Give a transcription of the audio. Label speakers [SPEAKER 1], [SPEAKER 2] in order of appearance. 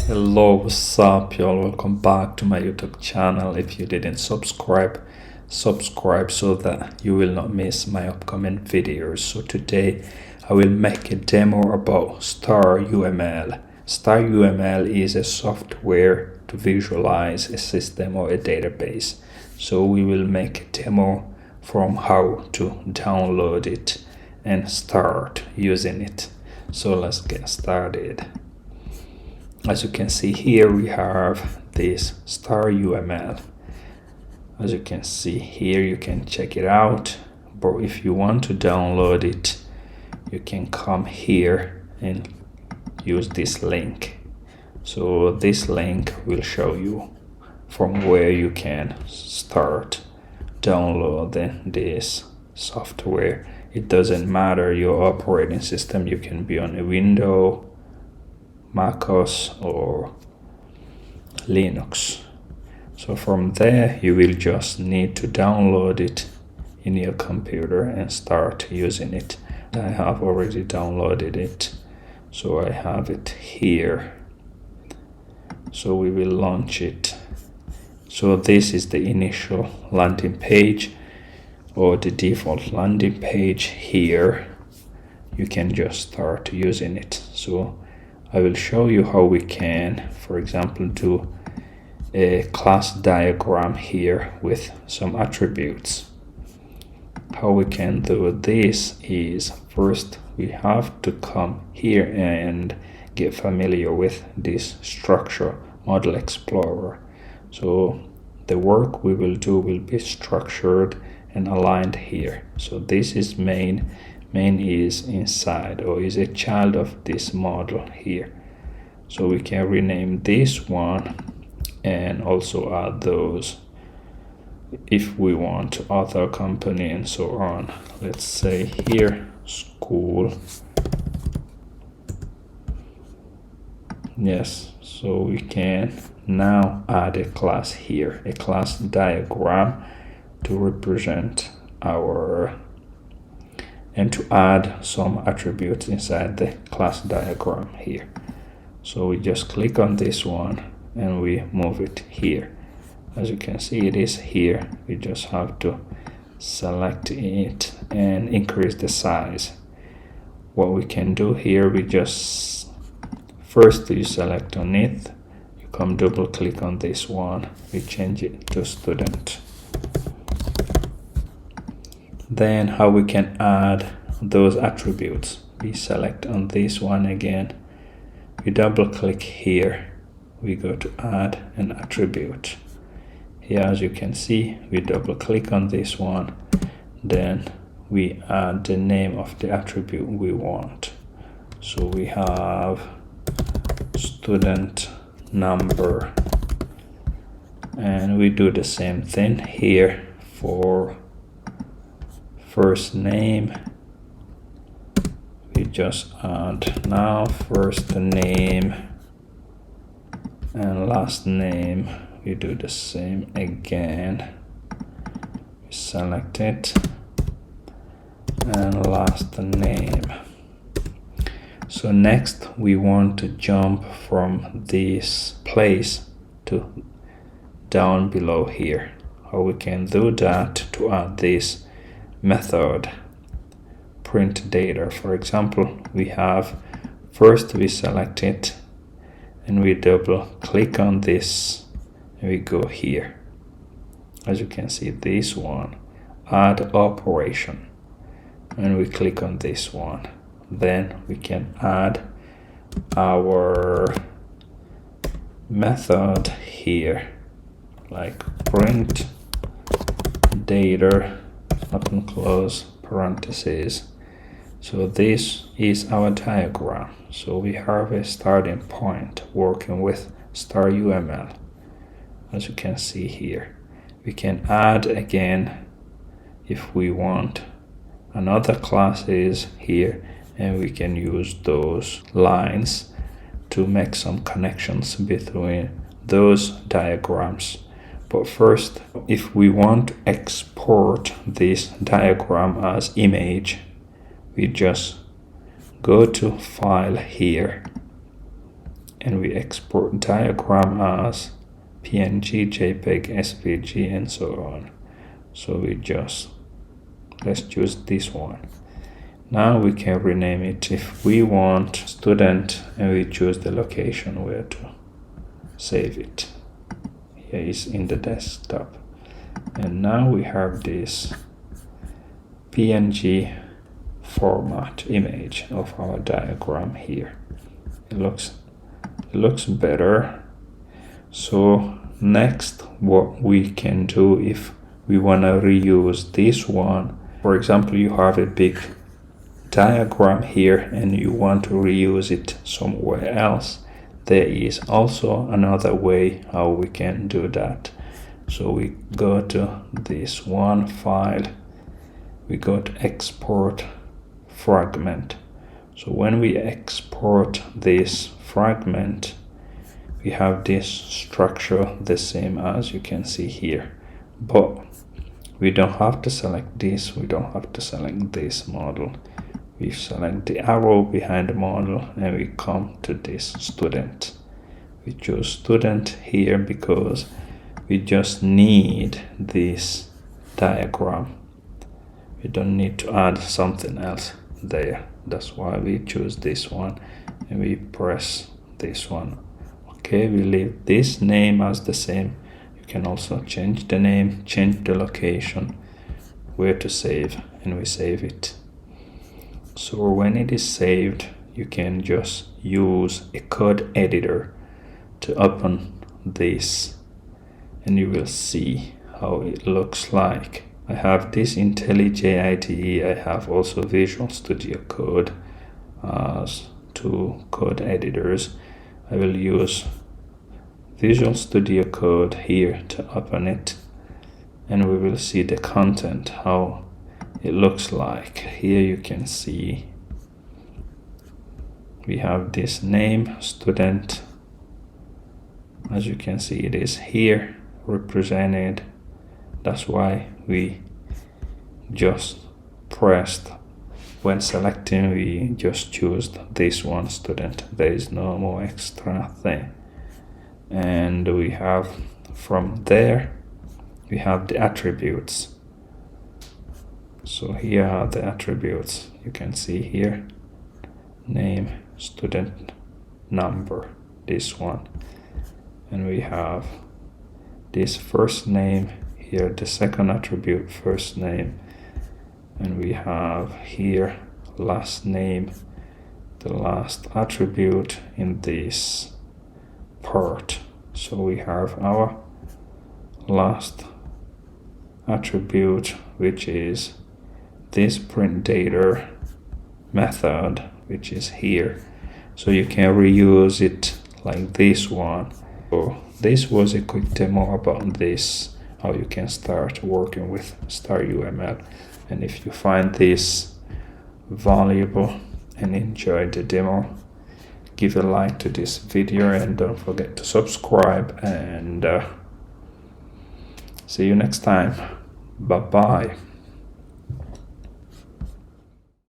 [SPEAKER 1] Hello, what's up, y'all? Welcome back to my YouTube channel. If you didn't subscribe so that you will not miss my upcoming videos. So today I will make a demo about StarUML. StarUML is a software to visualize a system or a database. So we will make a demo from how to download it and start using it. So let's get started. As you can see here, we have this StarUML. As you can see here, you can check it out. But if you want to download it, you can come here and use this link. So this link will show you from where you can start downloading this software. It doesn't matter your operating system. You can be on a Windows, MacOS or Linux. So from there you will just need to download it in your computer and start using it. I have already downloaded it, so I have it here. So we will launch it. So this is the initial landing page or the default landing page here. You can just start using it. So I will show you how we can, for example, do a class diagram here with some attributes. How we can do this is, first we have to come here and get familiar with this structure model explorer. So the work we will do will be structured and aligned here. So this is main is inside, or is a child of this model here. So we can rename this one and also add those if we want author, company, and so on. Let's say here school. Yes, so we can now add a class here, a class diagram to represent our and to add some attributes inside the class diagram here. So we just click on this one and we move it here. As you can see, it is here. We just have to select it and increase the size. What we can do here, we just first you select on it, you come double click on this one, we change it to student. Then how we can add those attributes, we select on this one again, we double click here, we go to add an attribute. Here, as you can see, we double click on this one, then we add the name of the attribute we want. So we have student number, and we do the same thing here for first name. We just add now first name and last name. We do the same again. We select it and last name. So next we want to jump from this place to down below here. How we can do that, to add this method print data. For example, we have first we select it and we double click on this and we go here. As you can see, this one, add operation, and we click on this one. Then we can add our method here, like print data, open close parentheses. So this is our diagram. So we have a starting point working with StarUML. As you can see here, we can add again if we want another classes here, and we can use those lines to make some connections between those diagrams. But first, if we want to export this diagram as image, we just go to file here and we export diagram as PNG, JPEG, SVG, and so on. So let's choose this one. Now we can rename it if we want student, and we choose the location where to save it. Here is in the desktop. And now we have this PNG format image of our diagram here. It looks better. So next, what we can do if we want to reuse this one, for example, you have a big diagram here and you want to reuse it somewhere else, there is also another way how we can do that. So we go to this one file, we go to export fragment. So when we export this fragment, we have this structure the same as you can see here, but we don't have to select this, we don't have to select this model. We select the arrow behind the model and we come to this student. We choose student here because we just need this diagram. We don't need to add something else there. That's why we choose this one and we press this one. Okay, we leave this name as the same. You can also change the name, change the location, where to save, and we save it. So when it is saved, you can just use a code editor to open this and you will see how it looks like. I have this IntelliJ IDE, I have also Visual Studio Code as two code editors. I will use Visual Studio Code here to open it and we will see the content, how it looks like. Here you can see we have this name, student. As you can see, it is here represented. That's why we just pressed, when selecting, we just choose this one, student. There is no more extra thing. And we have, from there, we have the attributes. So here are the attributes. You can see here, name, student, number, this one. And we have this first name, here the second attribute, first name. And we have here last name, the last attribute in this part. So we have our last attribute, which is this print data method, which is here. So you can reuse it like this one. So this was a quick demo about this, how you can start working with StarUML. And if you find this valuable and enjoyed the demo, give a like to this video and don't forget to subscribe, and see you next time. Bye bye.